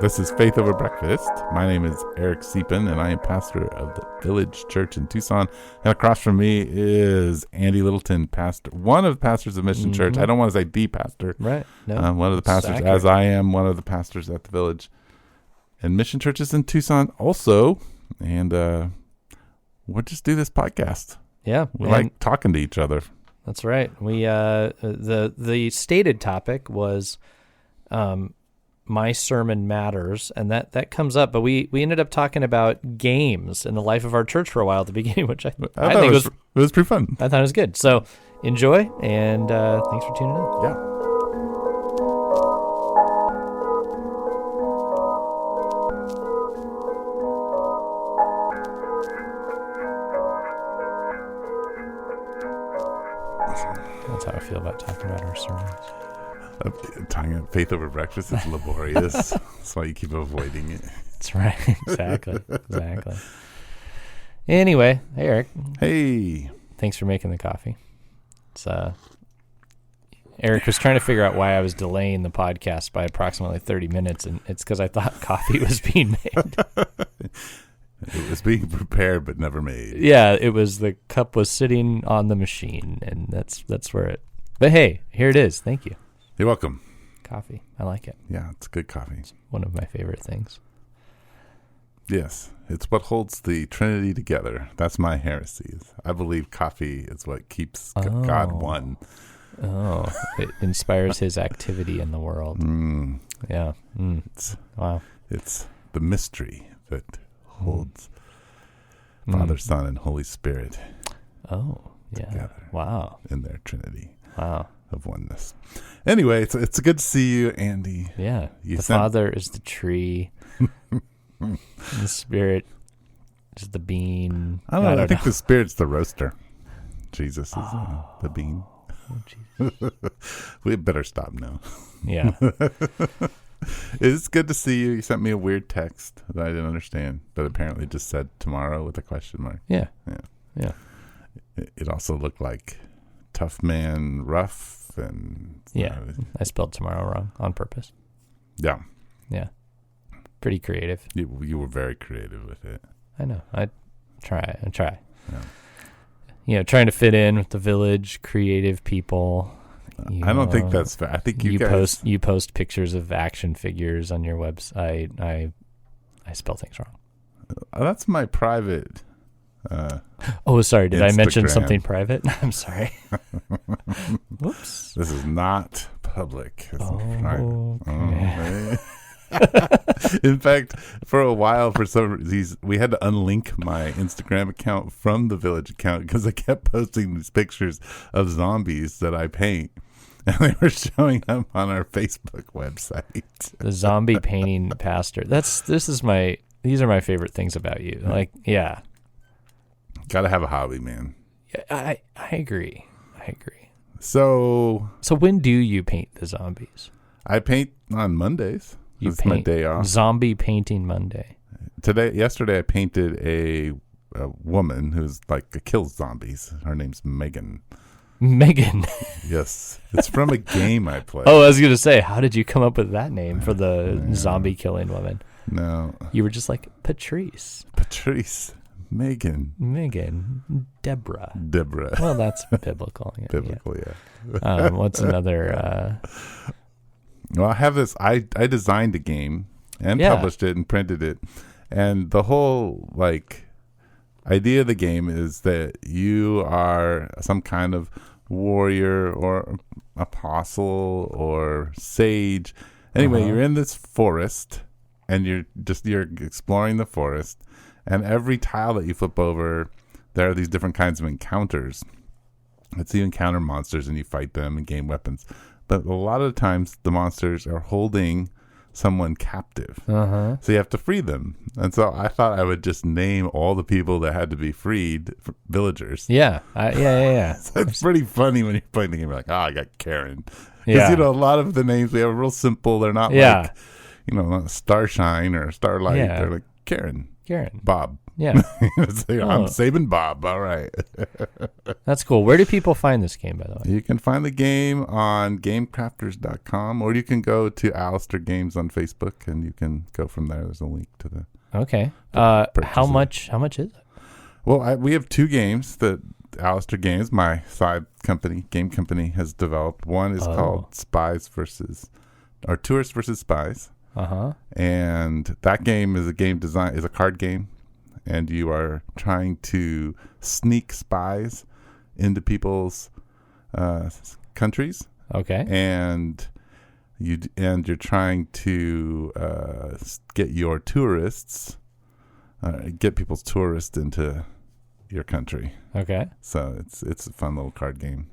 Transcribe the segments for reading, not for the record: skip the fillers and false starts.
This is Faith Over Breakfast. My name is Eric Deepen, and I am pastor of the Village Church in Tucson. And across from me is Andy Littleton, pastor, one of the pastors of Mission Church. I don't want to say the pastor. Right. No, one of the pastors, accurate. as I am one of the pastors at the Village. And Mission Church is in Tucson also. And we'll just do this podcast. Yeah. We like talking to each other. That's right. We the stated topic was my sermon matters, and that comes up, but we ended up talking about games in the life of our church for a while at the beginning, which I think it was pretty fun. I thought it was good. So enjoy, and thanks for tuning in. Yeah. That's how I feel about talking about our sermons. Talking about faith over breakfast is laborious. That's why you keep avoiding it. That's right. Exactly. Anyway, hey, Eric. Hey. Thanks for making the coffee. It's Eric was trying to figure out why I was delaying the podcast by approximately 30 minutes, and it's because I thought coffee was being made. It was being prepared but never made. Yeah, it was. The cup was sitting on the machine, and that's where it. But hey, here it is. Thank you. You're welcome. Coffee. I like it. Yeah, it's good coffee. It's one of my favorite things. Yes, it's what holds the Trinity together. That's my heresy. I believe coffee is what keeps God one. Oh, it inspires his activity in the world. Yeah. Wow. It's the mystery that holds Father, Son, and Holy Spirit. Oh, yeah. Together. Wow. In their Trinity. Wow. Of oneness. Anyway, it's good to see you, Andy. Yeah. The Father is the tree. The Spirit is the bean. I don't know. I think the Spirit's the roaster. Jesus is the bean. Oh, We better stop now. Yeah. It's good to see you. You sent me a weird text that I didn't understand, but apparently just said tomorrow with a question mark. Yeah. It also looked like tough man, rough, and I spelled tomorrow wrong on purpose. Yeah. Pretty creative. You were very creative with it. I know. I try. Yeah. Trying to fit in with the Village, creative people. I don't think that's fair. I think you guys post pictures of action figures on your website. I spell things wrong. That's my private. Sorry. Did Instagram. I mention something private? I'm sorry. Whoops. This is not public. It's Okay. In fact, for a while, we had to unlink my Instagram account from the Village account because I kept posting these pictures of zombies that I paint, and they were showing up on our Facebook website. The zombie painting pastor. These are my favorite things about you. Like, yeah. Gotta have a hobby, man. I agree. So when do you paint the zombies? I paint on Mondays. It's my day off. Zombie painting Monday. Yesterday I painted a woman who's kills zombies. Her name's Megan. Megan. Yes. It's from a game I play. Oh, I was going to say, how did you come up with that name for the zombie killing woman? No. You were just like, Patrice. Megan. Deborah. Well, that's biblical. Yeah. What's another... Well, I have this. I designed a game and published it and printed it, and the whole idea of the game is that you are some kind of warrior or apostle or sage. Anyway, you're in this forest, and you're exploring the forest, and every tile that you flip over, there are these different kinds of encounters. So you encounter monsters and you fight them and gain weapons. But a lot of the times, the monsters are holding someone captive. So you have to free them. And so I thought I would just name all the people that had to be freed, villagers. Yeah. So it's pretty funny when you're playing the game. You're like, I got Karen. Because, a lot of the names we have are real simple. They're not not Starshine or Starlight. They're like Karen. Karen. Bob. Yeah. I'm saving Bob. All right. That's cool. Where do people find this game, by the way? You can find the game on gamecrafters.com, or you can go to Alistair Games on Facebook, and you can go from there. There's a link to the. Okay. How much is it? Well, we have 2 games that Alistair Games, my side company, game company, has developed. One is called Tourists versus Spies. And that game is a card game, and you are trying to sneak spies into people's countries. Okay. And you're trying to get your tourists, get people's tourists into your country. Okay. So it's a fun little card game.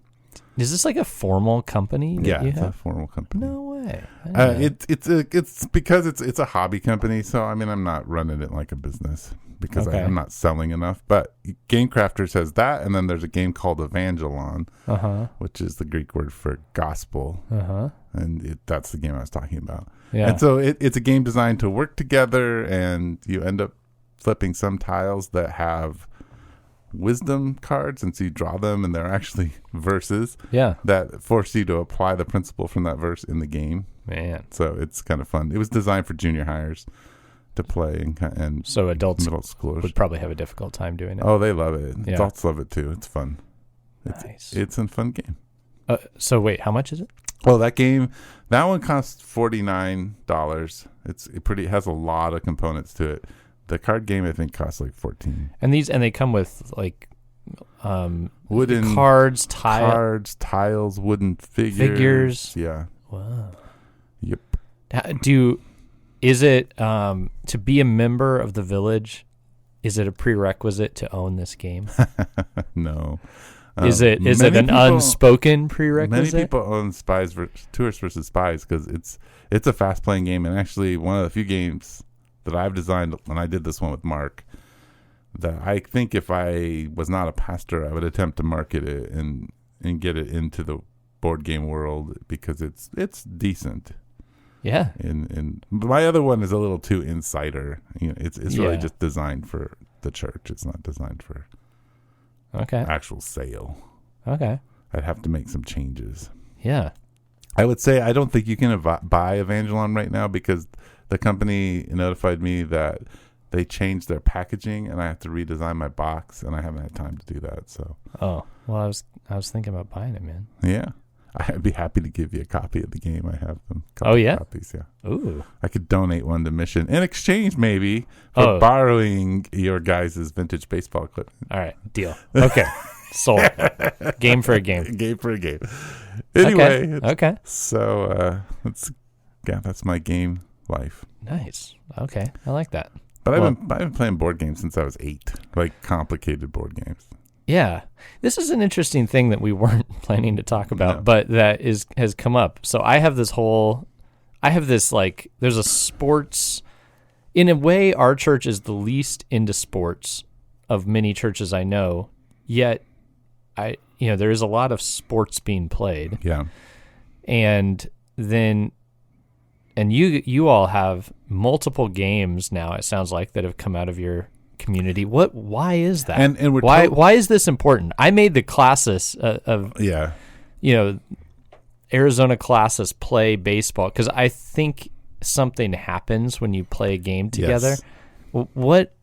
Is this like a formal company? It's a formal company. No way. It's because it's a hobby company. So I mean, I'm not running it like a business because I'm not selling enough. But Game Crafters has that, and then there's a game called Evangelon, which is the Greek word for gospel, and that's the game I was talking about. Yeah. And so it's a game designed to work together, and you end up flipping some tiles that have wisdom cards, and so you draw them, and they're actually verses that force you to apply the principle from that verse in the game. Man, so it's kind of fun. It was designed for junior hires to play, and so adults, middle schoolers would probably have a difficult time doing it. Oh, they love it. Adults love it too. It's fun. Nice. It's a fun game. So wait, how much is it? Well, that one costs $49. It has a lot of components to it. The card game, I think, costs like $14. And they come with like wooden cards, tiles, wooden figures. Yeah. Wow. Yep. Is it to be a member of the village? Is it a prerequisite to own this game? No. Is it an unspoken prerequisite? Many people own Tourists versus Spies because it's a fast playing game, and actually one of the few games that I've designed, and I did this one with Mark, that I think if I was not a pastor, I would attempt to market it and get it into the board game world because it's decent. Yeah. And my other one is a little too insider. It's really just designed for the church. It's not designed for actual sale. Okay. I'd have to make some changes. Yeah. I would say I don't think you can buy Evangelon right now because the company notified me that they changed their packaging and I have to redesign my box, and I haven't had time to do that. So. Oh, well, I was thinking about buying it, man. Yeah. I'd be happy to give you a copy of the game. I have them. Copies, yeah. Ooh. I could donate one to Mission in exchange, maybe, for borrowing your guys' vintage baseball equipment. All right, deal. Okay, sold. Game for a game. Game for a game. Anyway, okay. So that's my game life. Nice. Okay, I like that. But I've been playing board games since I was 8, like complicated board games. Yeah. This is an interesting thing that we weren't planning to talk about, but that has come up. So I have this there's a sports, in a way, our church is the least into sports of many churches I know, yet there is a lot of sports being played. Yeah. And you all have multiple games now, it sounds like, that have come out of your community. Why is that? And why is this important? I made the classes Arizona classes play baseball because I think something happens when you play a game together. Yes. What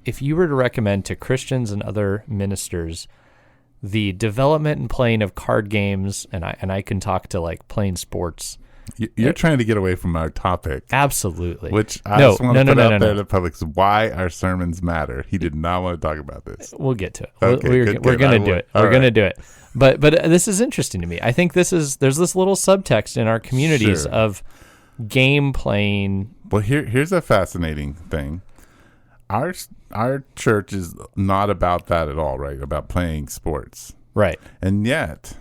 if you were to recommend to Christians and other ministers the development and playing of card games, and I can talk to like playing sports. You're trying to get away from our topic. Absolutely. Which I just want to put out there to the public is why our sermons matter. He did not want to talk about this. We'll get to it. Okay, we're going to do it. We're going to do it. But this is interesting to me. I think there's this little subtext in our communities of game playing. Well, here's a fascinating thing. Our church is not about that at all, right? About playing sports. Right. And yet,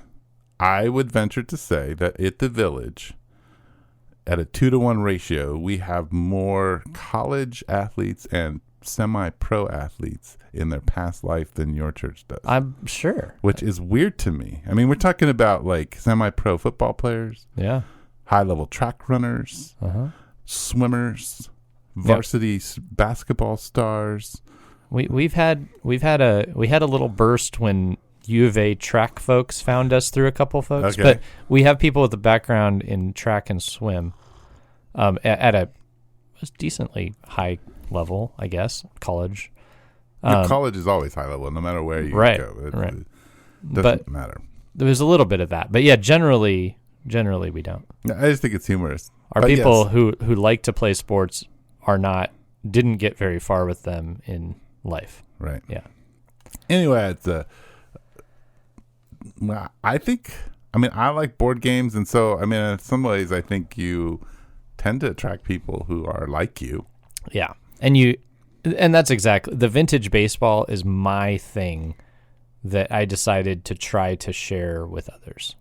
I would venture to say that at the Village, at a 2-to-1 ratio, we have more college athletes and semi-pro athletes in their past life than your church does. I'm sure. Which is weird to me. I mean, we're talking about like semi-pro football players, yeah, high-level track runners, swimmers, varsity basketball stars. We had a little burst when U of A track folks found us through a couple folks, Okay. but we have people with a background in track and swim at a decently high level, I guess, college. College is always high level, no matter where you go. It doesn't matter. There was a little bit of that, but yeah, generally we don't. I just think it's humorous. Our people who like to play sports didn't get very far with them in life. Right. Yeah. Anyway, I like board games, and so in some ways I think you tend to attract people who are like you. Yeah. And that's exactly, the vintage baseball is my thing that I decided to try to share with others.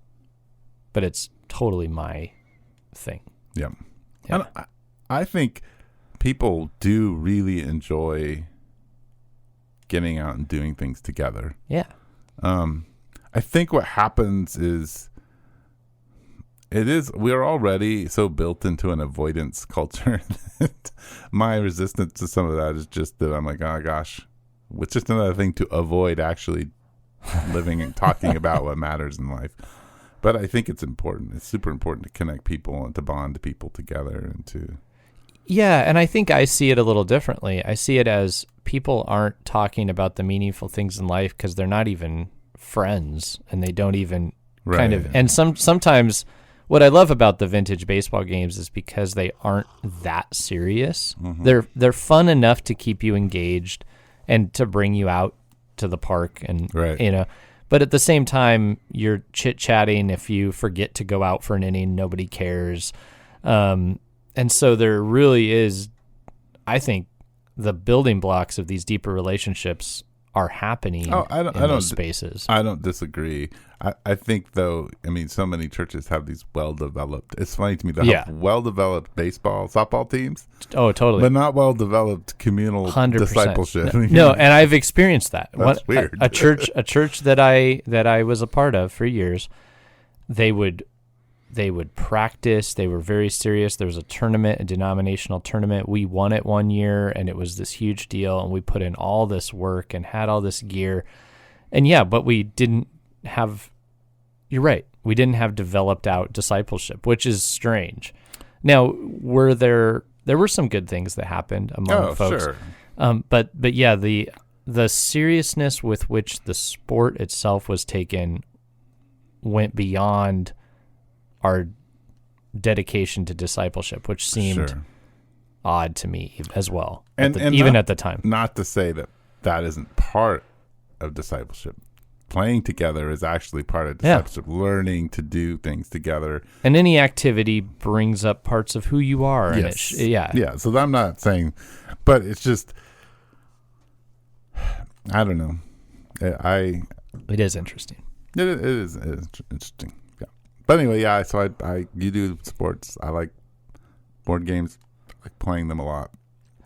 But it's totally my thing. Yeah. Yeah. And I think people do really enjoy getting out and doing things together. Yeah. I think what happens is we're already so built into an avoidance culture that my resistance to some of that is just that I'm like, oh gosh, it's just another thing to avoid actually living and talking about what matters in life. But I think it's important. It's super important to connect people and to bond people together and to... Yeah, and I think I see it a little differently. I see it as people aren't talking about the meaningful things in life because they're not even friends, and they don't even kind of... And sometimes what I love about the vintage baseball games is because they aren't that serious. Mm-hmm. They're fun enough to keep you engaged and to bring you out to the park, and but at the same time you're chit-chatting. If you forget to go out for an inning, nobody cares. And so there really is, I think, the building blocks of these deeper relationships are happening in those spaces. I don't disagree. I think, though, so many churches have these well-developed... It's funny to me, they have well-developed softball teams. Oh, totally. But not well-developed communal 100%. discipleship. No, and I've experienced that. That's weird. A church that I was a part of for years, they would practice. They were very serious. There was a tournament, a denominational tournament. We won it one year, and it was this huge deal, and we put in all this work and had all this gear. And yeah, but we didn't have, you're right, we didn't have developed out discipleship, which is strange. Now, there were some good things that happened among folks. Sure. But yeah, the seriousness with which the sport itself was taken went beyond our dedication to discipleship, which seemed odd to me as well, even at the time. Not to say that isn't part of discipleship. Playing together is actually part of discipleship, learning to do things together. And any activity brings up parts of who you are. Yes. And yeah. So I'm not saying, but it's just, I don't know. It is interesting. It is interesting. Yeah. But anyway, yeah. So you do sports. I like board games. I like playing them a lot.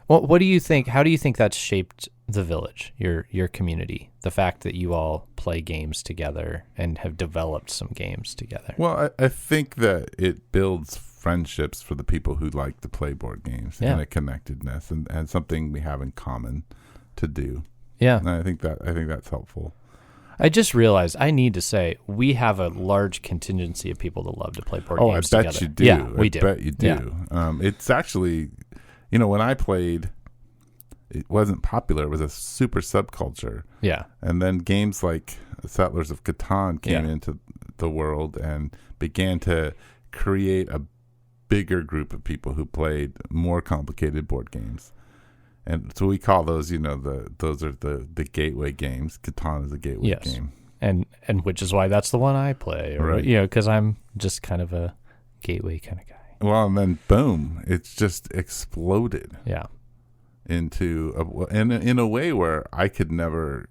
Well, what do you think? How do you think that's shaped the village, your community? The fact that you all play games together and have developed some games together. Well, I think that it builds friendships for the people who like to play board games and a connectedness and something we have in common to do. Yeah, and I think that's helpful. I just realized I need to say we have a large contingency of people that love to play board games together. I bet you do. Yeah, we do. I bet you do. Yeah. It's actually, when I played, it wasn't popular. It was a super subculture. Yeah. And then games like Settlers of Catan came into the world and began to create a bigger group of people who played more complicated board games. And so we call those, those are the gateway games. Catan is a gateway game. And which is why that's the one I play. Or, right. Because I'm just kind of a gateway kind of guy. Well, and then boom, it's just exploded. Yeah. Into in a way where I could never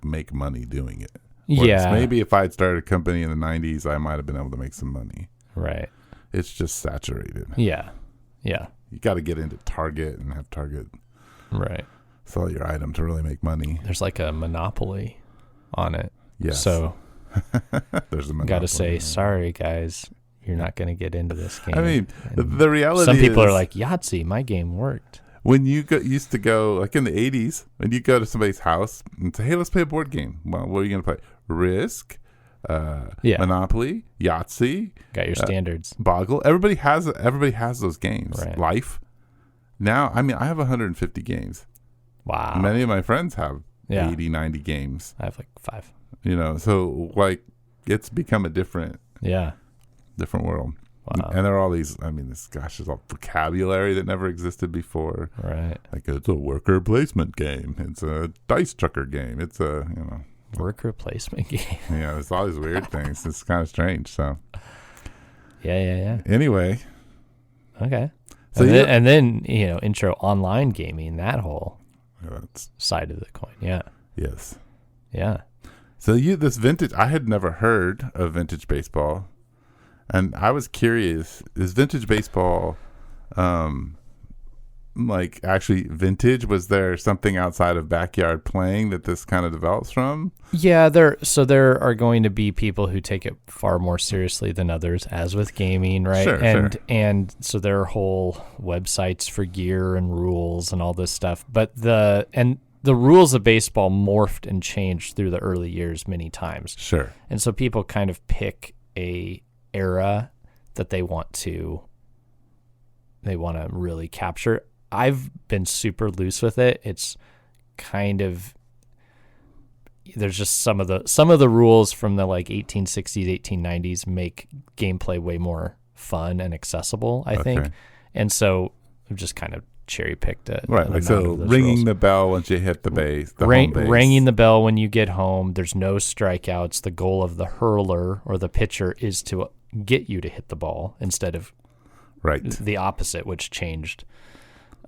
make money doing it. Whereas maybe if I'd started a company in the 90s, I might have been able to make some money. Right. It's just saturated. Yeah. You got to get into Target and have Target sell your item to really make money. There's like a monopoly on it. Yes. So there's a monopoly. Got to say, sorry guys, you're not going to get into this game. I mean, the reality some people is, are like, Yahtzee, my game worked. when you used to go, like in the 80s, when you go to somebody's house and say, hey, let's play a board game. Well, what are you going to play? Risk, Monopoly, Yahtzee. Got your standards. Boggle. Everybody has those games. Right. Life. Now, I mean, I have 150 games. Wow. Many of my friends have 80, 90 games. I have like 5. So like it's become a different world. Wow. And there are all these, there's all vocabulary that never existed before. Right. Like it's a worker placement game. It's a dice chucker game. It's a, worker placement game. Yeah, there's all these weird things. It's kind of strange. So. Yeah. Anyway. Okay. So and then intro online gaming, that whole side of the coin. Yeah. Yes. Yeah. So this vintage, I had never heard of vintage baseball. And I was curious, is vintage baseball like actually vintage? Was there something outside of backyard playing that this kind of develops from? Yeah, there are going to be people who take it far more seriously than others, as with gaming, right? Sure. And so there are whole websites for gear and rules and all this stuff. But the rules of baseball morphed and changed through the early years many times. Sure. And so people kind of pick a era that they want to really capture. I've been super loose with it. It's kind of, there's just some of the rules from the like 1860s, 1890s make gameplay way more fun and accessible, I think. And so I've just kind of cherry picked it. Right. Like so ringing rules. The bell once you hit the base, home base. Ringing the bell when you get home. There's no strikeouts. The goal of the hurler or the pitcher is to get you to hit the ball instead of the opposite, which changed.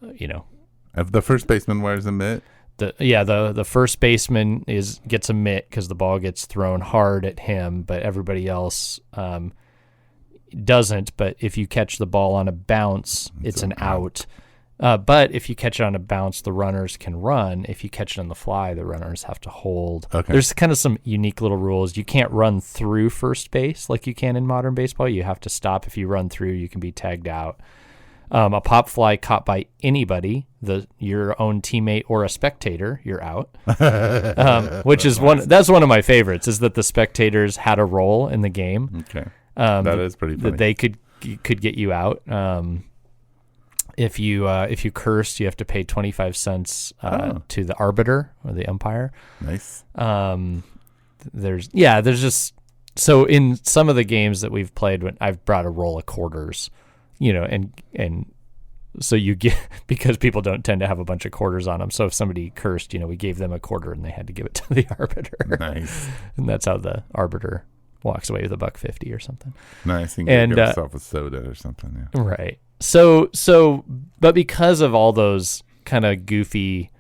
If the first baseman wears a mitt. The first baseman gets a mitt because the ball gets thrown hard at him, but everybody else doesn't. But if you catch the ball on a bounce, it's an out. But if you catch it on a bounce, the runners can run. If you catch it on the fly, the runners have to hold. Okay. There's kind of some unique little rules. You can't run through first base like you can in modern baseball. You have to stop. If you run through, you can be tagged out. A pop fly caught by anybody, your own teammate or a spectator, you're out. Which is that's one of my favorites, is that the spectators had a role in the game. Okay. That is pretty funny. That they could get you out. If you cursed, you have to pay 25 cents to the arbiter or the umpire. Nice. There's just, so in some of the games that we've played, when I've brought a roll of quarters, and so you get, because people don't tend to have a bunch of quarters on them. So if somebody cursed, we gave them a quarter and they had to give it to the arbiter. Nice. And that's how the arbiter walks away with $1.50 or something. Nice. You can get yourself a soda or something. Yeah. Right. So, but because of all those kind of goofy,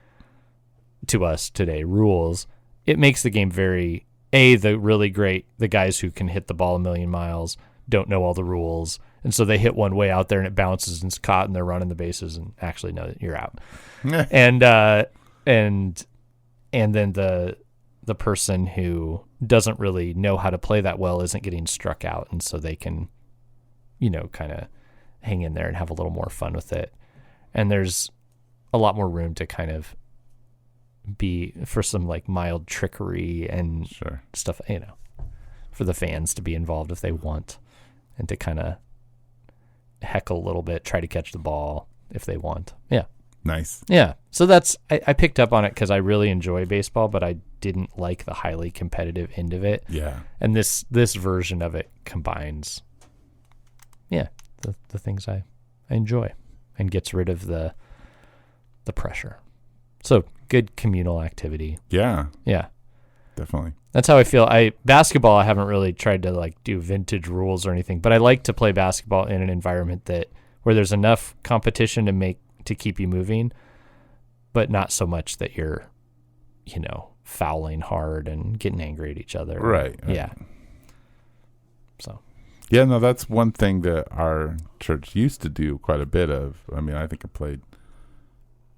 to us today, rules, it makes the game very, the guys who can hit the ball a million miles don't know all the rules. And so they hit one way out there and it bounces and it's caught and they're running the bases and actually know that you're out. And then the person who doesn't really know how to play that well isn't getting struck out. And so they can, kind of hang in there and have a little more fun with it. And there's a lot more room to kind of be for some like mild trickery and stuff, for the fans to be involved if they want, and to kind of heckle a little bit, try to catch the ball if they want. Yeah. Nice. Yeah. So I picked up on it because I really enjoy baseball, but I didn't like the highly competitive end of it. Yeah. And this version of it combines, the things I enjoy and gets rid of the pressure. So good communal activity. Yeah. Yeah. Definitely. That's how I feel. Basketball, I haven't really tried to like do vintage rules or anything, but I like to play basketball in an environment where there's enough competition to keep you moving, but not so much that you're, fouling hard and getting angry at each other. Right. Yeah. So. Yeah, no, that's one thing that our church used to do quite a bit of. I mean, I think I played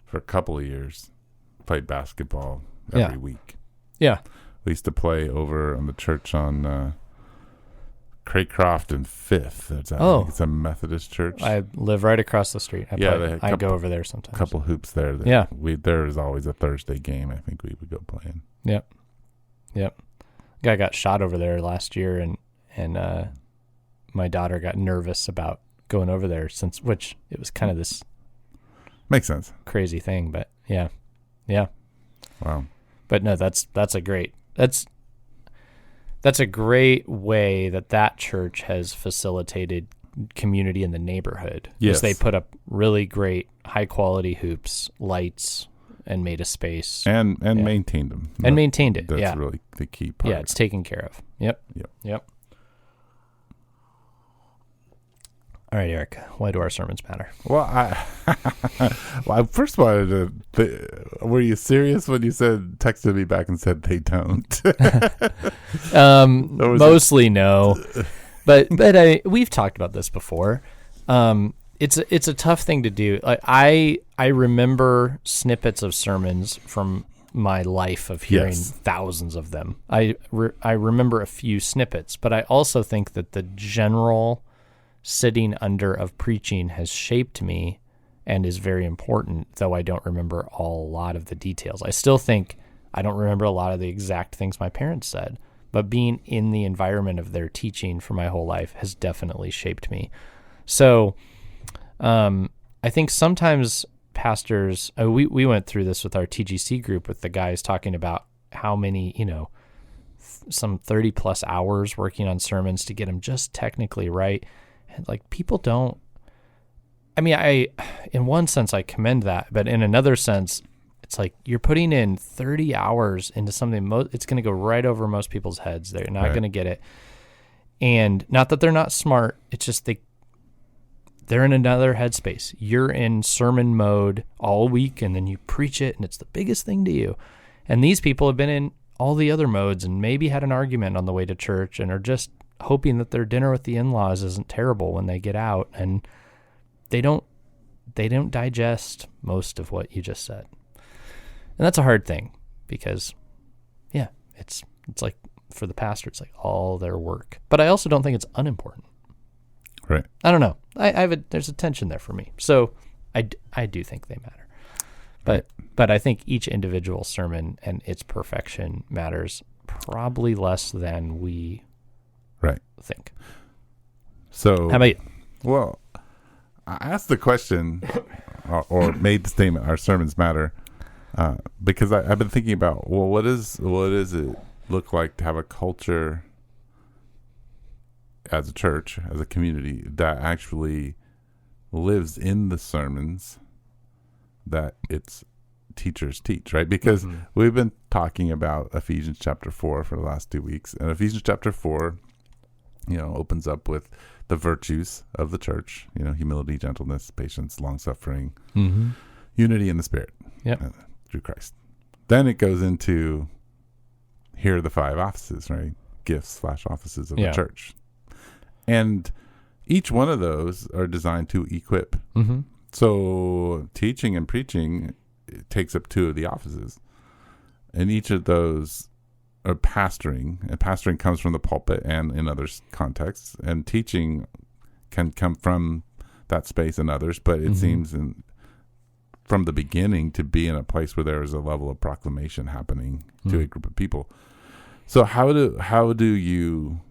for a couple of years, played basketball every week. Yeah. We used to play over on the church on Craycroft and Fifth. It's a Methodist church. I live right across the street. I go over there sometimes. A couple hoops there. There is always a Thursday game. I think we would go playing. Yep. Guy got shot over there last year, and my daughter got nervous about going over there which it was kind of this makes sense crazy thing, but yeah. Wow. But no, that's a great way that church has facilitated community in the neighborhood. Yes. They put up really great high quality hoops, lights, and made a space and maintained them. Maintained it. That's really the key part. Yeah, it's taken care of. Yep. All right, Eric, why do our sermons matter? Well, I first wanted to. Were you serious when you texted me back and said they don't? Mostly no, but we've talked about this before. It's a tough thing to do. I remember snippets of sermons from my life of hearing thousands of them. I remember a few snippets, but I also think that the general sitting under of preaching has shaped me and is very important, though I don't remember a lot of the details. I still think I don't remember a lot of the exact things my parents said, but being in the environment of their teaching for my whole life has definitely shaped me. So I think sometimes pastors, we went through this with our TGC group with the guys talking about how many, some 30 plus hours working on sermons to get them just technically right. And like people don't, in one sense I commend that, but in another sense, it's like you're putting in 30 hours into something, it's going to go right over most people's heads. They're not going to get it. And not that they're not smart, it's just they're in another headspace. You're in sermon mode all week, and then you preach it, and it's the biggest thing to you. And these people have been in all the other modes and maybe had an argument on the way to church and are just hoping that their dinner with the in-laws isn't terrible when they get out, and they don't digest most of what you just said. And that's a hard thing because, it's like for the pastor, it's like all their work. But I also don't think it's unimportant. Right. I don't know. There's a tension there for me. So I do think they matter. But I think each individual sermon and its perfection matters probably less than we think. So how about you? Well, I asked the question or made the statement, our sermons matter, because I've been thinking about, well, what does it look like to have a culture as a church, as a community that actually lives in the sermons that its teachers teach, right? Because we've been talking about Ephesians chapter 4 for the last 2 weeks, and Ephesians chapter 4, opens up with the virtues of the church, humility, gentleness, patience, long-suffering, unity in the Spirit through Christ. Then it goes into, here are the 5 offices, right? Gifts/offices of the church. And each one of those are designed to equip. So teaching and preaching takes up 2 of the offices. And each of those are pastoring. And pastoring comes from the pulpit and in other contexts. And teaching can come from that space and others. But it seems from the beginning to be in a place where there is a level of proclamation happening to a group of people. So how do you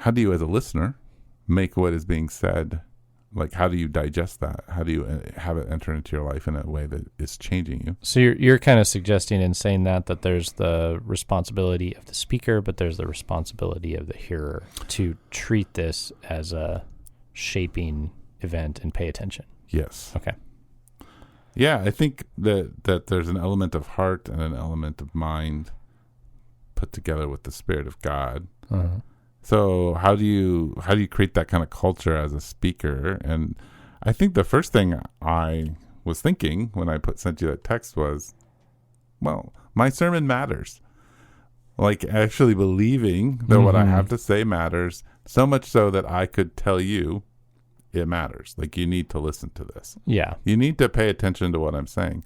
as a listener make what is being said? Like, how do you digest that? How do you have it enter into your life in a way that is changing you? So you're kind of suggesting in saying that there's the responsibility of the speaker, but there's the responsibility of the hearer to treat this as a shaping event and pay attention. Yes. Okay. Yeah, I think that there's an element of heart and an element of mind put together with the Spirit of God. So how do you create that kind of culture as a speaker? And I think the first thing I was thinking when I sent you that text was, well, my sermon matters. Like actually believing that what I have to say matters, so much so that I could tell you it matters. Like you need to listen to this. Yeah. You need to pay attention to what I'm saying.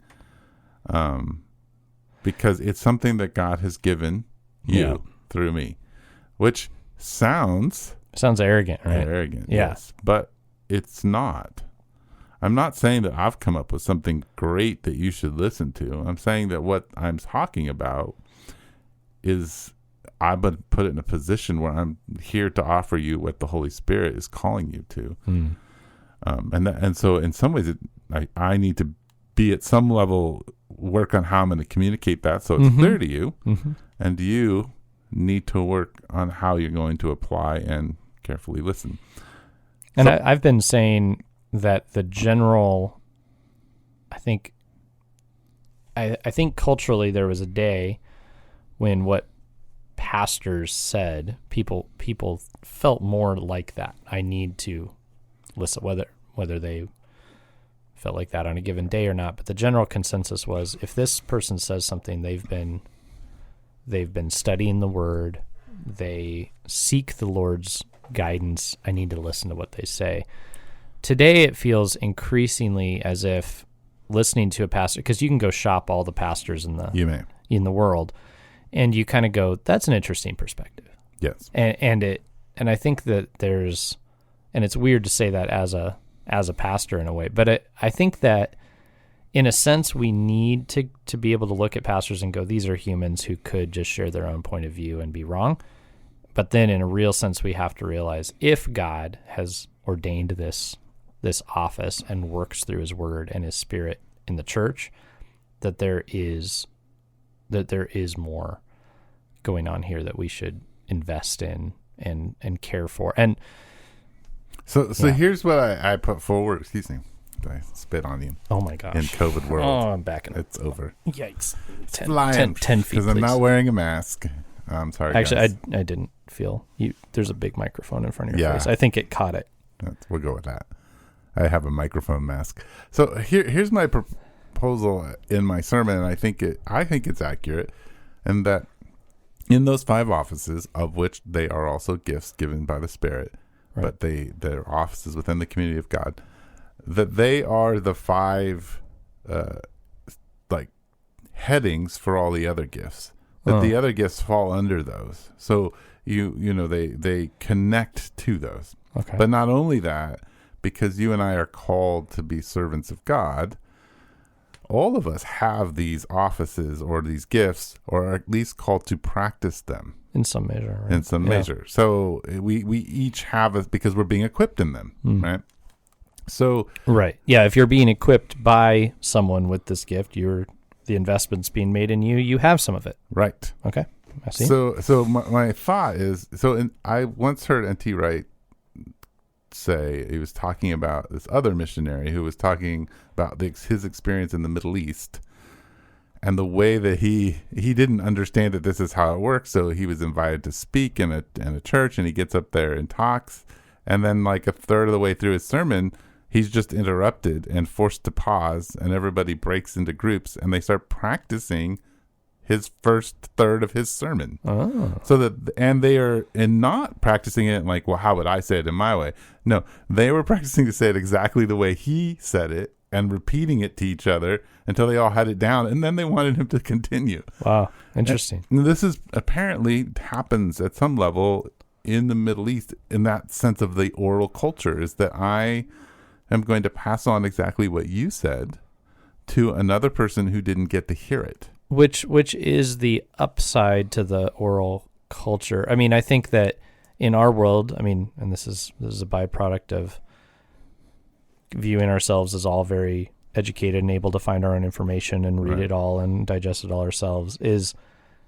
Because it's something that God has given you through me, which sounds arrogant, right? Arrogant, yes. But it's not. I'm not saying that I've come up with something great that you should listen to. I'm saying that what I'm talking about is I've been put in a position where I'm here to offer you what the Holy Spirit is calling you to. And so in some ways, I need to be at some level, work on how I'm going to communicate that so it's clear to you. And you need to work on how you're going to apply and carefully listen. And I've been saying that the general, I think culturally there was a day when what pastors said, people felt more like that. I need to listen, whether they felt like that on a given day or not. But the general consensus was, if this person says something, they've been studying the Word, they seek the Lord's guidance, I need to listen to what they say. Today it feels increasingly as if listening to a pastor, because you can go shop all the pastors in the world, and you kind of go, that's an interesting perspective. Yes. And I think that there's, and it's weird to say that as a pastor in a way, but I think that in a sense we need to be able to look at pastors and go, these are humans who could just share their own point of view and be wrong. But then in a real sense, we have to realize if God has ordained this office and works through his Word and his Spirit in the church, that there is more going on here that we should invest in and care for. And so here's what I put forward. Excuse me. I spit on you. Oh my gosh. In COVID world. Oh, I'm backing up. It's over. Yikes. 10 feet, because I'm not wearing a mask. I'm sorry, actually, guys. I didn't feel you. There's a big microphone in front of your face. I think it caught it. We'll go with that. I have a microphone mask. So here's my proposal in my sermon, and I think it's accurate, and that in those 5 offices, of which they are also gifts given by the Spirit, right, but they're offices within the community of God, that they are the 5 like headings for all the other gifts. That the other gifts fall under those. So they connect to those. Okay. But not only that, because you and I are called to be servants of God, all of us have these offices or these gifts, or are at least called to practice them. In some measure, right? In some measure. So we each have it because we're being equipped in them, right? So right. Yeah, if you're being equipped by someone with this gift, the investment's being made in you, you have some of it. Right. Okay. I see. So my thought is, I once heard N.T. Wright say, he was talking about this other missionary who was talking about his experience in the Middle East and the way that he didn't understand that this is how it works. So he was invited to speak in a church, and he gets up there and talks. And then like a third of the way through his sermon, he's just interrupted and forced to pause, and everybody breaks into groups and they start practicing his first third of his sermon. Oh. And they are not practicing it like, well, how would I say it in my way? No, they were practicing to say it exactly the way he said it and repeating it to each other until they all had it down, and then they wanted him to continue. Wow, interesting. And this is apparently happens at some level in the Middle East in that sense of the oral culture, is that I am going to pass on exactly what you said to another person who didn't get to hear it. Which is the upside to the oral culture. I mean, I think that in our world, and this is a byproduct of viewing ourselves as all very educated and able to find our own information and read it all and digest it all ourselves, is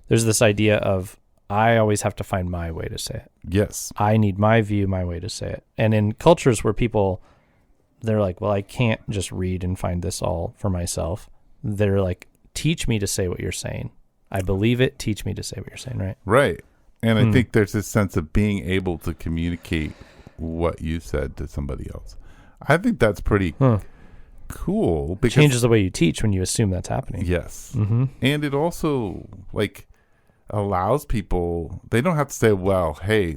there's this idea of, I always have to find my way to say it. Yes. I need my view, my way to say it. And in cultures where people, they're like, well, I can't just read and find this all for myself. They're like, teach me to say what you're saying. I believe it. Teach me to say what you're saying, right? Right. And I think there's this sense of being able to communicate what you said to somebody else. I think that's pretty cool. Because changes the way you teach when you assume that's happening. Yes. Mm-hmm. And it also allows people, they don't have to say, well, hey,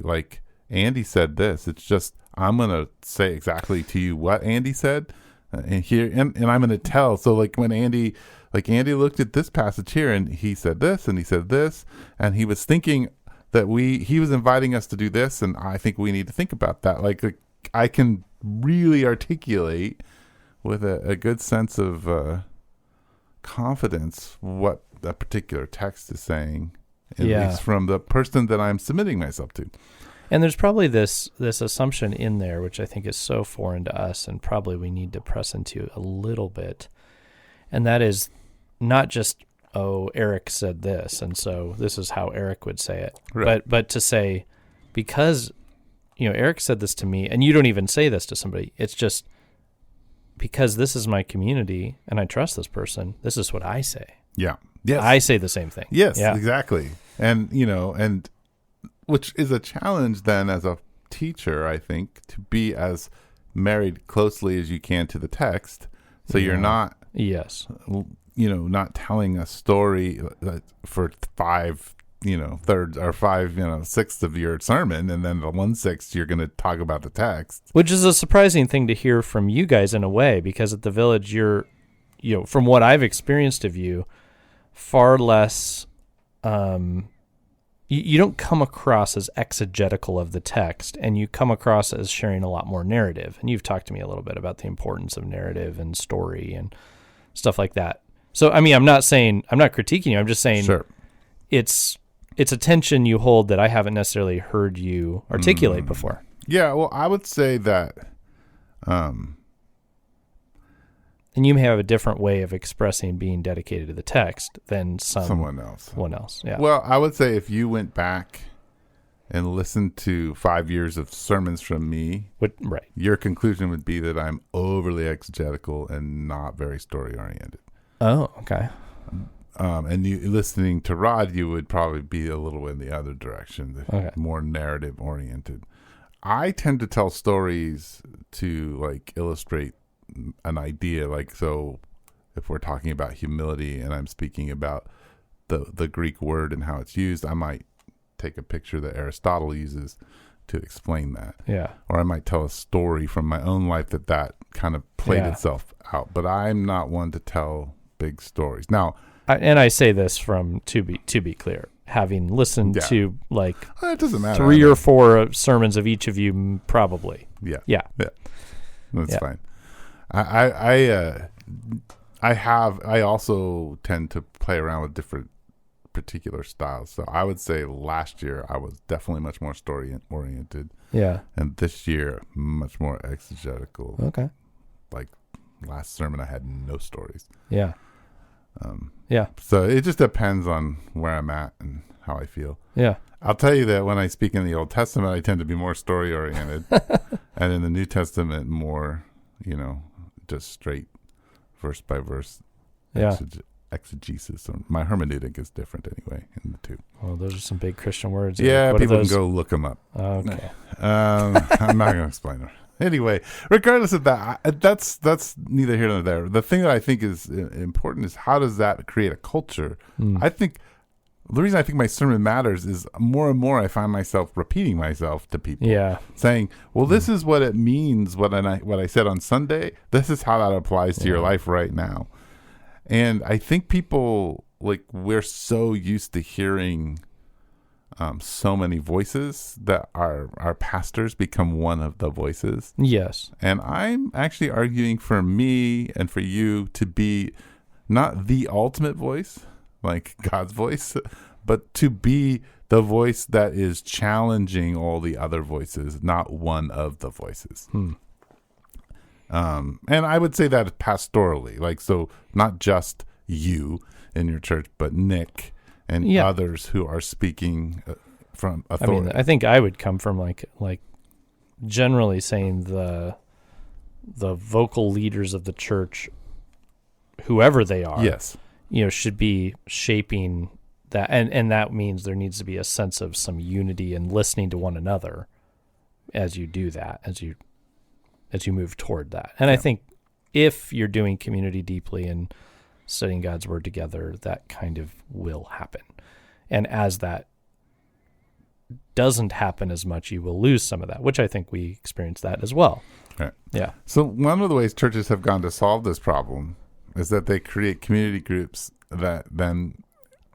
Andy said this. It's just, I'm going to say exactly to you what Andy said and I'm going to tell. So when Andy looked at this passage here and he said this and he said this, and he was thinking that he was inviting us to do this, and I think we need to think about that. Like I can really articulate with a good sense of confidence what a particular text is saying, at least from the person that I'm submitting myself to. And there's probably this assumption in there, which I think is so foreign to us, and probably we need to press into a little bit. And that is not just, Eric said this, and so this is how Eric would say it. Right. But to say, because, Eric said this to me, and you don't even say this to somebody, it's just because this is my community and I trust this person, this is what I say. Yeah. Yes. I say the same thing. Yes, exactly. And, and which is a challenge then as a teacher, I think, to be as married closely as you can to the text. So you're not, not telling a story for 5, thirds or 5, sixths of your sermon, and then the 1/6 you're going to talk about the text. Which is a surprising thing to hear from you guys in a way, because at the Village, you're, from what I've experienced of you, far less, you don't come across as exegetical of the text, and you come across as sharing a lot more narrative. And you've talked to me a little bit about the importance of narrative and story and stuff like that. So, I mean, I'm not critiquing you. I'm just saying it's a tension you hold that I haven't necessarily heard you articulate before. Yeah, well, I would say that... And you may have a different way of expressing being dedicated to the text than someone else. Yeah. Well, I would say if you went back and listened to 5 years of sermons from me, your conclusion would be that I'm overly exegetical and not very story oriented. Oh, okay. And you listening to Rod, you would probably be a little in the other direction, more narrative oriented. I tend to tell stories to illustrate an idea, so if we're talking about humility and I'm speaking about the Greek word and how it's used, I might take a picture that Aristotle uses to explain that. Yeah. Or I might tell a story from my own life that kind of played itself out. But I'm not one to tell big stories. Now, I say this from to be clear, having listened to it doesn't matter. 3 or 4 sermons of each of you, probably. Yeah. That's fine. I also tend to play around with different particular styles. So I would say last year I was definitely much more story oriented. Yeah. And this year much more exegetical. Okay. Last sermon I had no stories. Yeah. So it just depends on where I'm at and how I feel. Yeah. I'll tell you that when I speak in the Old Testament, I tend to be more story oriented, and in the New Testament more, just straight verse by verse exegesis. So my hermeneutic is different anyway in the two. Well, those are some big Christian words. Yeah, people can go look them up. Okay. I'm not going to explain them. Anyway, regardless of that, that's neither here nor there. The thing that I think is important is how does that create a culture? I think the reason I think my sermon matters is more and more I find myself repeating myself to people. Yeah. Saying, well, this is what it means what I said on Sunday. This is how that applies to your life right now. And I think people, we're so used to hearing so many voices that our pastors become one of the voices. Yes. And I'm actually arguing for me and for you to be not the ultimate voice, like God's voice, but to be the voice that is challenging all the other voices, not one of the voices. And I would say that pastorally, so not just you in your church, but Nick and others who are speaking from authority. I think I would come from like generally saying the vocal leaders of the church, whoever they are, yes, should be shaping that, and that means there needs to be a sense of some unity and listening to one another as you do that, as you move toward that. And I think if you're doing community deeply and studying God's word together, that kind of will happen. And as that doesn't happen as much, you will lose some of that, which I think we experience that as well. Right. Yeah. So one of the ways churches have gone to solve this problem is that they create community groups that then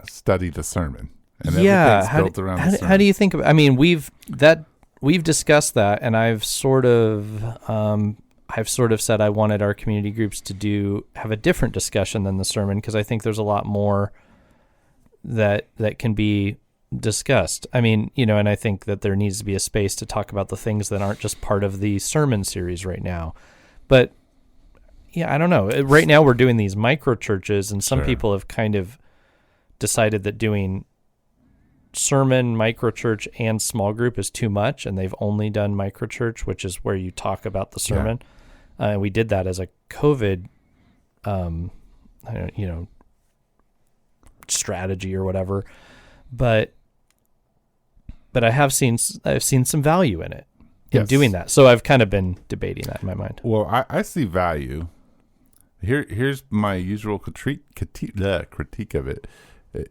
study the sermon. and everything's built around the sermon. How do you think about? I mean, we've discussed that, and I've sort of said I wanted our community groups to have a different discussion than the sermon, because I think there's a lot more that can be discussed. I mean, and I think that there needs to be a space to talk about the things that aren't just part of the sermon series right now. But yeah, I don't know. Right now we're doing these micro churches, and some people have kind of decided that doing sermon, micro church, and small group is too much, and they've only done micro church, which is where you talk about the sermon. We did that as a COVID, strategy or whatever, but I've seen some value in it in doing that. So I've kind of been debating that in my mind. Well, I see value. Here's my usual critique of it,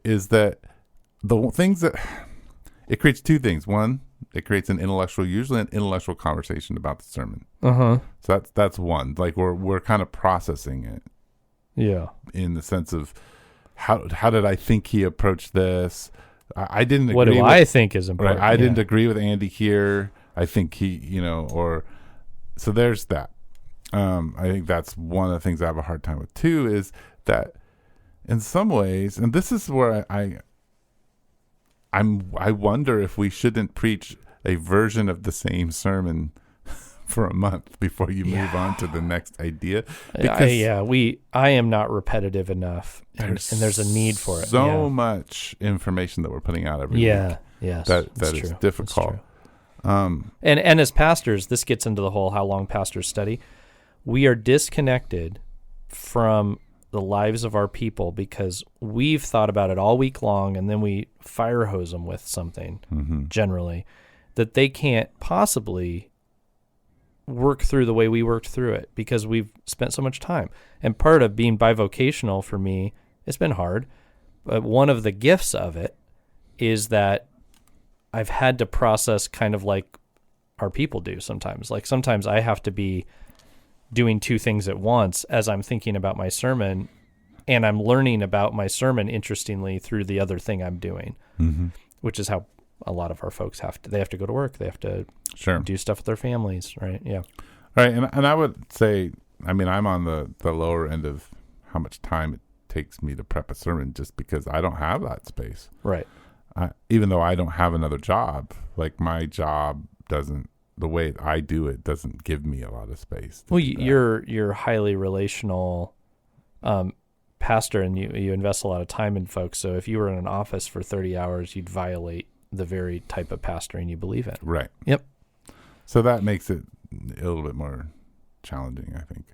is that the things that it creates two things. One, it creates usually an intellectual conversation about the sermon. So that's one. Like we're kind of processing it. Yeah. In the sense of how did I think he approached this? I didn't agree. What do I think is important? Right, I didn't agree with Andy here. I think he, so there's that. I think that's one of the things I have a hard time with too, is that in some ways, and this is where I wonder if we shouldn't preach a version of the same sermon for a month before you move on to the next idea. Because I am not repetitive enough, and there's a need for it. So much information that we're putting out every week. Yes, that is difficult. And as pastors, this gets into the whole how long pastors study. We are disconnected from the lives of our people because we've thought about it all week long, and then we fire hose them with something, generally, that they can't possibly work through the way we worked through it because we've spent so much time. And part of being bivocational for me, it's been hard, but one of the gifts of it is that I've had to process kind of like our people do sometimes. Like sometimes I have to be doing two things at once as I'm thinking about my sermon, and I'm learning about my sermon, interestingly, through the other thing I'm doing, which is how a lot of our folks have to go to work. They have to do stuff with their families, right? Yeah. Right. And I would say, I mean, I'm on the lower end of how much time it takes me to prep a sermon just because I don't have that space. Right. Even though I don't have another job, like my job doesn't, the way I do it doesn't give me a lot of space. Well, you're highly relational pastor, and you invest a lot of time in folks. So if you were in an office for 30 hours, you'd violate the very type of pastoring you believe in. Right. Yep. So that makes it a little bit more challenging, I think.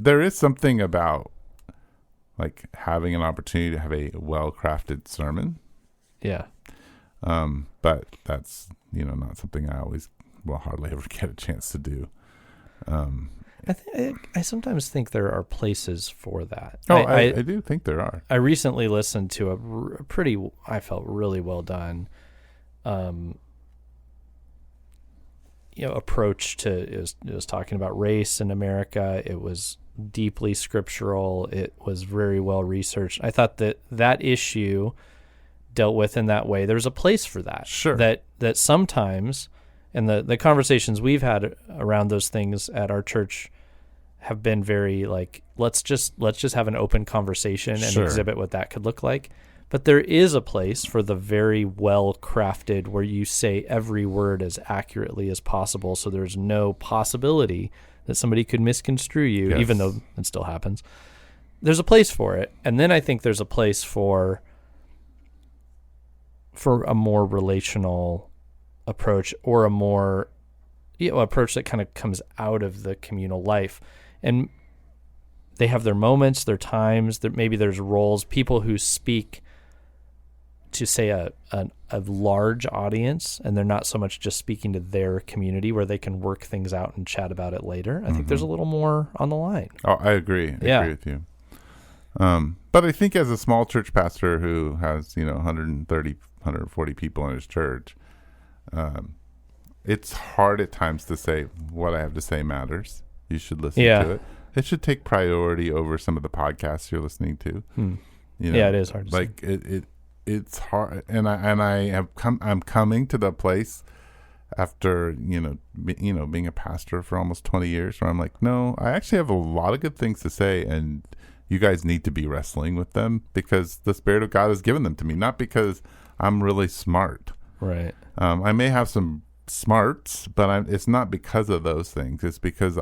There is something about like having an opportunity to have a well-crafted sermon. Yeah. But that's, not something I will hardly ever get a chance to do. I sometimes think there are places for that. I do think there are. I recently listened to I felt really well done, approach to, it was talking about race in America. It was deeply scriptural. It was very well researched. I thought that issue dealt with in that way. There's a place for that. Sure. That sometimes, and the conversations we've had around those things at our church have been very like, let's just have an open conversation and exhibit what that could look like. But there is a place for the very well crafted where you say every word as accurately as possible, so there's no possibility that somebody could misconstrue you, even though it still happens. There's a place for it. And then I think there's a place for a more relational approach, or a more approach that kind of comes out of the communal life. And they have their moments, their times, maybe there's roles, people who speak to, say, a large audience, and they're not so much just speaking to their community where they can work things out and chat about it later. I think there's a little more on the line. Oh, I agree. I agree with you. But I think as a small church pastor who has, 130, 140 people in his church, it's hard at times to say what I have to say matters. You should listen to it. It should take priority over some of the podcasts you're listening to. Yeah, it is hard to say. it's hard, and I'm coming to the place after being a pastor for almost 20 years where I'm like, no, I actually have a lot of good things to say, and you guys need to be wrestling with them because the Spirit of God has given them to me, not because I'm really smart. Right. I may have some smarts, but it's not because of those things. It's because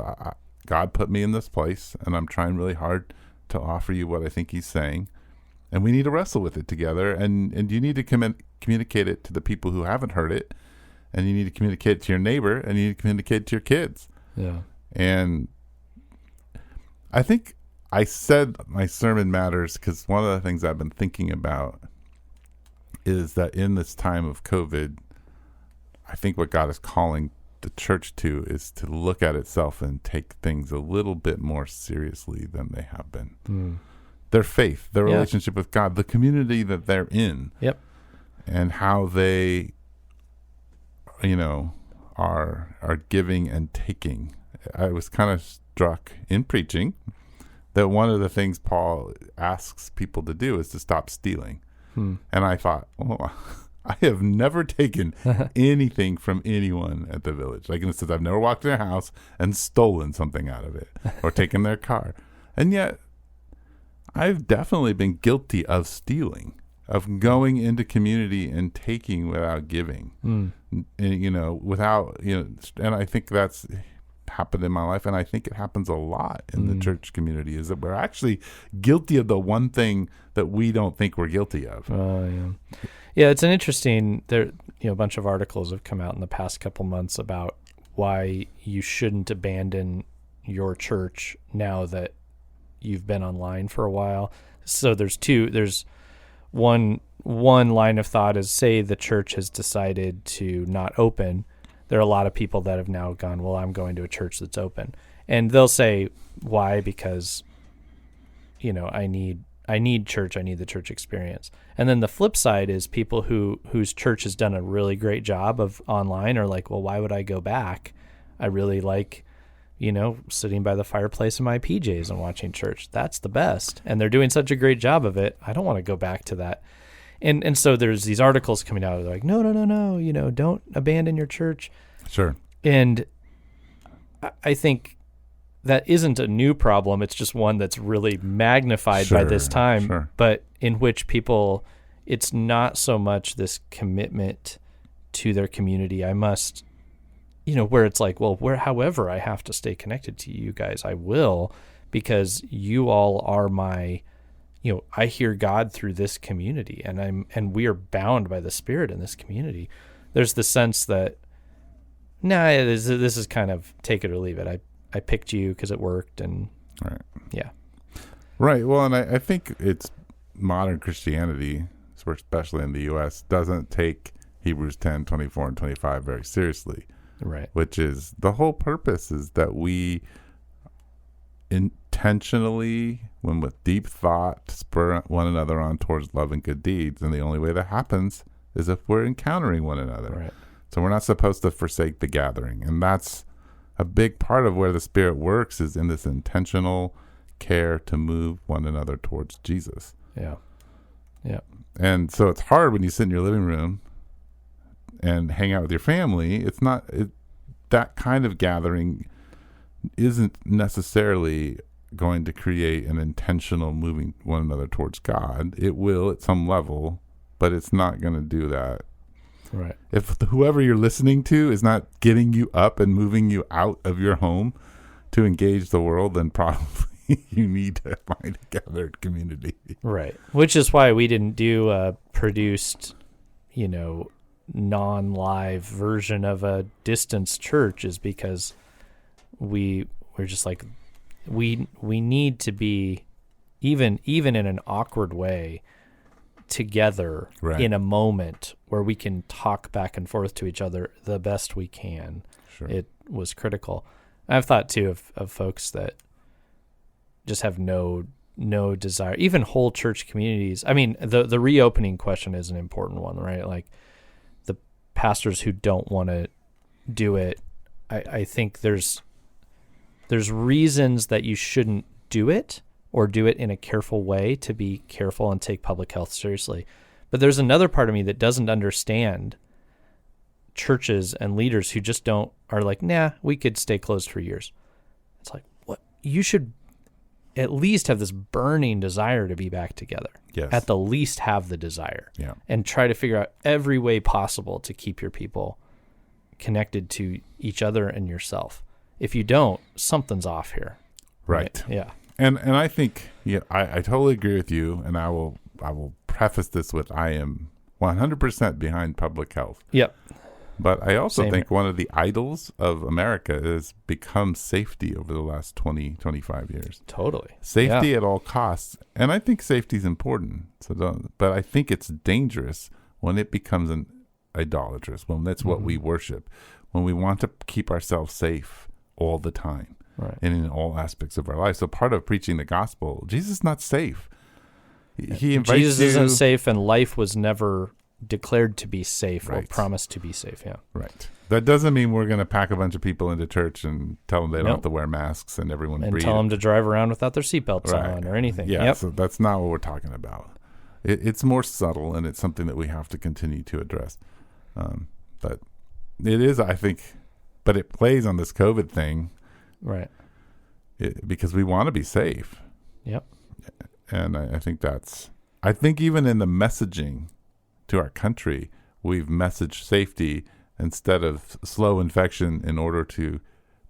God put me in this place, and I'm trying really hard to offer you what I think he's saying. And we need to wrestle with it together. And you need to communicate it to the people who haven't heard it. And you need to communicate it to your neighbor, and you need to communicate it to your kids. Yeah. And I think I said my sermon matters because one of the things I've been thinking about is that in this time of COVID, I think what God is calling the church to is to look at itself and take things a little bit more seriously than they have been. Their faith, their relationship with God, the community that they're in, and how they, are giving and taking. I was kind of struck in preaching that one of the things Paul asks people to do is to stop stealing. And I thought, I have never taken anything from anyone at the Village. Like, in instance, I've never walked in their house and stolen something out of it or taken their car. And yet, I've definitely been guilty of stealing, of going into community and taking without giving, and I think that's happened in my life. And I think it happens a lot in the church community, is that we're actually guilty of the one thing that we don't think we're guilty of. Yeah, it's an interesting, a bunch of articles have come out in the past couple months about why you shouldn't abandon your church now that you've been online for a while. So there's one line of thought is, say the church has decided to not open. There are a lot of people that have now gone, well, I'm going to a church that's open. And they'll say, why? Because, I need church. I need the church experience. And then the flip side is people whose church has done a really great job of online are like, well, why would I go back? I really like, sitting by the fireplace in my PJs and watching church. That's the best. And they're doing such a great job of it. I don't want to go back to that. And so there's these articles coming out. They're like, no, don't abandon your church. Sure. And I think that isn't a new problem. It's just one that's really magnified by this time, but in which people, it's not so much this commitment to their community. I must, where it's like, well, however I have to stay connected to you guys, I will, because you all are my, I hear God through this community, and we are bound by the Spirit in this community. There's the sense that, this is kind of take it or leave it. I picked you because it worked, and right. Well, and I think it's modern Christianity, especially in the U.S., doesn't take Hebrews 10, 24, and 25 very seriously. Right. Which is the whole purpose, is that we intentionally, when with deep thought, spur one another on towards love and good deeds. And the only way that happens is if we're encountering one another. Right. So we're not supposed to forsake the gathering. And that's a big part of where the Spirit works, is in this intentional care to move one another towards Jesus. Yeah. Yeah. And so it's hard when you sit in your living room and hang out with your family. It's not that kind of gathering isn't necessarily going to create an intentional moving one another towards God. It will at some level, but it's not going to do that. Right. If whoever you're listening to is not getting you up and moving you out of your home to engage the world, then probably you need to find a gathered community. Right. Which is why we didn't do a produced, non-live version of a distance church, is because we're just like, we need to be even in an awkward way together in a moment where we can talk back and forth to each other the best we can. Sure. It was critical. I've thought too of folks that just have no desire, even whole church communities. I mean, the reopening question is an important one, right? Like the pastors who don't want to do it, I think there's reasons that you shouldn't do it, or do it in a careful way to be careful and take public health seriously. But there's another part of me that doesn't understand churches and leaders who just are like, nah, we could stay closed for years. It's like, what? You should at least have this burning desire to be back together. Yes. At the least have the desire. Yeah. And try to figure out every way possible to keep your people connected to each other and yourself. If you don't, something's off here. Right. Yeah. And I think I totally agree with you, and I will preface this with I am 100% behind public health. Yep. But I also Same think here. one of the idols of America has become safety over the last 20, 25 years. Totally. Safety at all costs. And I think safety is important. But I think it's dangerous when it becomes an idolatrous, when that's what we worship, when we want to keep ourselves safe all the time, right, and in all aspects of our life. So part of preaching the gospel, Jesus is not safe. He invites Jesus isn't safe, and life was never declared to be safe or Right. promised to be safe. Yeah. Right. That doesn't mean we're going to pack a bunch of people into church and tell them they don't Nope. have to wear masks and everyone And breathe. tell them to drive around without their seatbelts Right. on or anything. Yeah, Yep. so that's not what we're talking about. It's more subtle, and it's something that we have to continue to address. But it is, I think, but it plays on this COVID thing Right. because we want to be safe. Yep. And I think even in the messaging to our country, we've messaged safety instead of slow infection in order to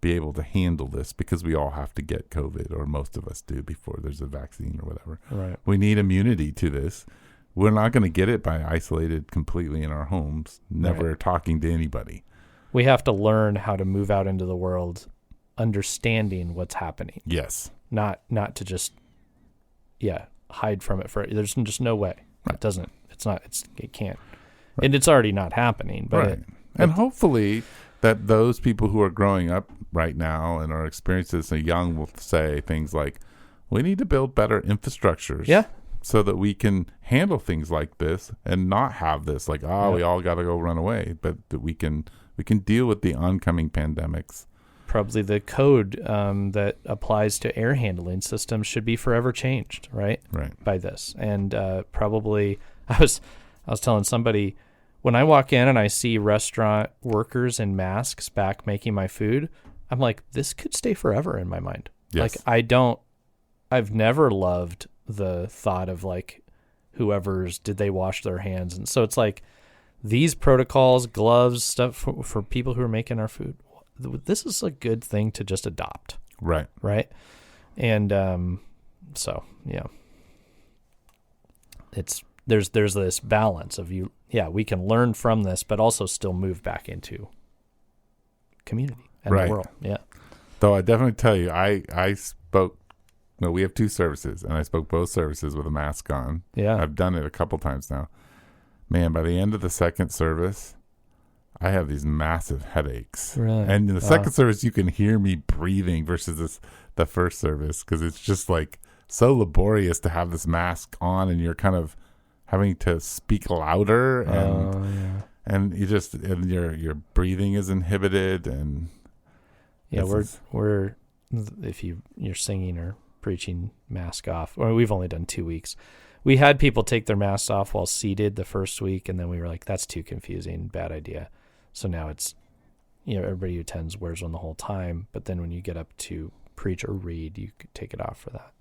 be able to handle this, because we all have to get COVID, or most of us do, before there's a vaccine or whatever. Right. We need immunity to this. We're not going to get it by isolated completely in our homes, never talking to anybody. We have to learn how to move out into the world understanding what's happening. Yes. Not to just hide from it there's just no way. Right. It can't. Right. And it's already not happening, but right. And hopefully that those people who are growing up right now and are experiencing this, young, will say things like, we need to build better infrastructures. Yeah. So that we can handle things like this and not have this like, we all got to go run away, but that we can deal with the oncoming pandemics. Probably the code that applies to air handling systems should be forever changed, right? Right. By this. And probably I was telling somebody, when I walk in and I see restaurant workers in masks back making my food, I'm like, this could stay forever in my mind. Yes. Like I've never loved the thought of like did they wash their hands? And so it's like these protocols, gloves, stuff for people who are making our food. This is a good thing to just adopt. Right. Right. And so, yeah, there's this balance of we can learn from this, but also still move back into community and the world. Yeah. Though I definitely tell you, I spoke, we have 2 services, and I spoke both services with a mask on. Yeah. I've done it a couple times now. Man, by the end of the second service, I have these massive headaches. Really? And in the second service, you can hear me breathing versus the first service, because it's just like so laborious to have this mask on, and you're kind of having to speak louder, and you just, and your breathing is inhibited, and we're if you're singing or preaching, mask off, or we've only done 2 weeks. We had people take their masks off while seated the first week, and then we were like, that's too confusing, bad idea. So now it's, everybody who attends wears one the whole time, but then when you get up to preach or read, you could take it off for that.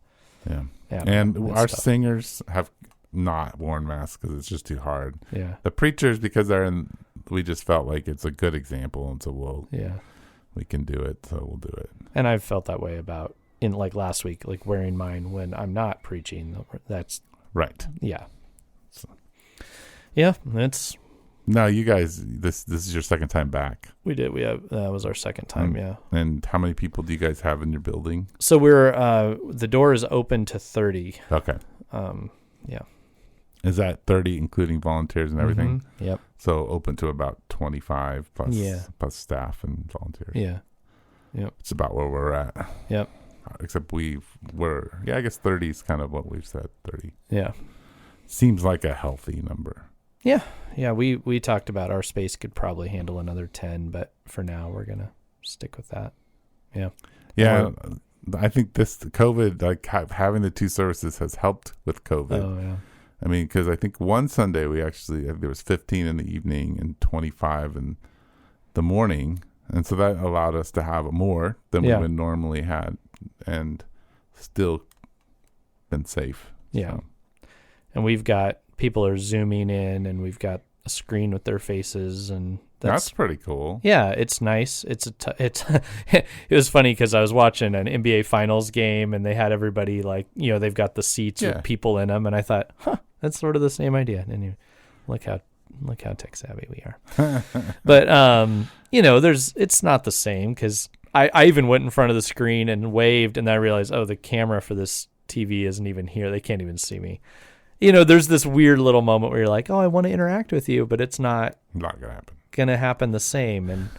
Yeah. And our singers have not worn masks because it's just too hard. Yeah. The preachers, because we just felt like it's a good example, and so we can do it, so we'll do it. And I've felt that way about, in like last week, like wearing mine when I'm not preaching. That's right. Yeah. So, yeah, that's. No, you guys, this is your second time back. We did. That was our second time. Yeah. And how many people do you guys have in your building? So the door is open to 30. Okay. Yeah. Is that 30 including volunteers and everything? Mm-hmm. Yep. So open to about 25 plus staff and volunteers. Yeah. Yep. It's about where we're at. Yep. Except I guess 30 is kind of what we've said, 30. Yeah. Seems like a healthy number. Yeah. Yeah. We talked about our space could probably handle another 10, but for now we're going to stick with that. Yeah. Yeah. I think this COVID, like having the 2 services has helped with COVID. Oh, yeah. I mean, because I think one Sunday there was 15 in the evening and 25 in the morning. And so that allowed us to have more than we would normally had and still been safe. Yeah. So. And we've got people are zooming in and we've got a screen with their faces, and that's pretty cool. Yeah, it's nice. It was funny because I was watching an NBA Finals game and they had everybody like, they've got the seats with people in them, and I thought, that's sort of the same idea. And you look how tech savvy we are. But it's not the same because I even went in front of the screen and waved, and then I realized, the camera for this TV isn't even here. They can't even see me. There's this weird little moment where you're like, I want to interact with you, but it's not gonna happen the same. And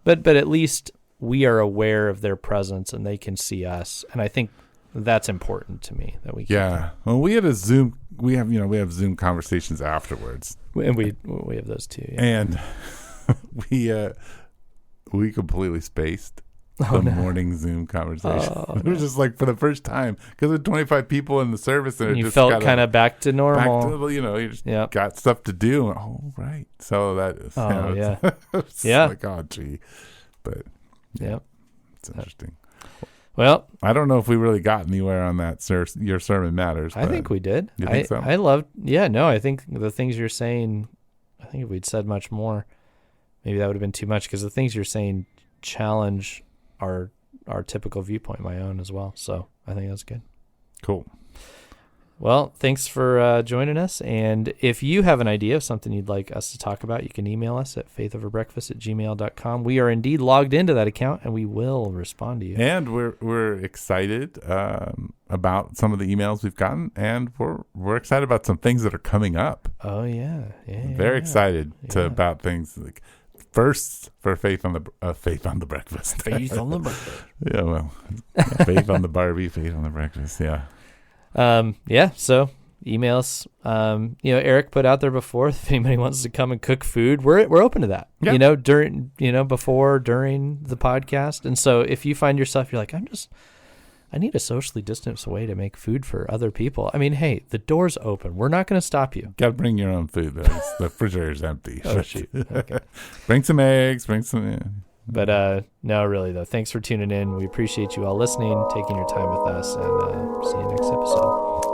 but at least we are aware of their presence and they can see us, and I think that's important to me that we can. Yeah. Well, we had a Zoom. We have Zoom conversations afterwards, and we have those too. Yeah. And we completely spaced the morning Zoom conversation. It was just like for the first time because there were 25 people in the service, and you just felt kind of back to normal. You just got stuff to do. Oh, right. So that is. It's like, gee, but it's interesting. Well, I don't know if we really got anywhere on that. Your sermon matters. I think we did. You think so? I loved. Yeah, no, I think the things you're saying. I think if we'd said much more, maybe that would have been too much because the things you're saying challenge our typical viewpoint, my own as well. So I think that's good. Cool. Well, thanks for joining us. And if you have an idea of something you'd like us to talk about, you can email us at faithoverbreakfast@gmail.com. We are indeed logged into that account, and we will respond to you. And we're excited about some of the emails we've gotten, and we're excited about some things that are coming up. Oh yeah, Very excited about things like firsts for faith on the breakfast. Faith on the breakfast. Yeah, well, faith on the Barbie, faith on the breakfast. Yeah. So email us. Eric put out there before, if anybody wants to come and cook food, we're open to that. Yeah. During during the podcast. And so if you find yourself, you're like, I need a socially distanced way to make food for other people. I mean, hey, the door's open. We're not going to stop you. Got to bring your own food, though. The refrigerator's empty. Oh, shoot. Okay. Bring some eggs, bring some... Yeah. But no, really, though, thanks for tuning in. We appreciate you all listening, taking your time with us, and see you next episode.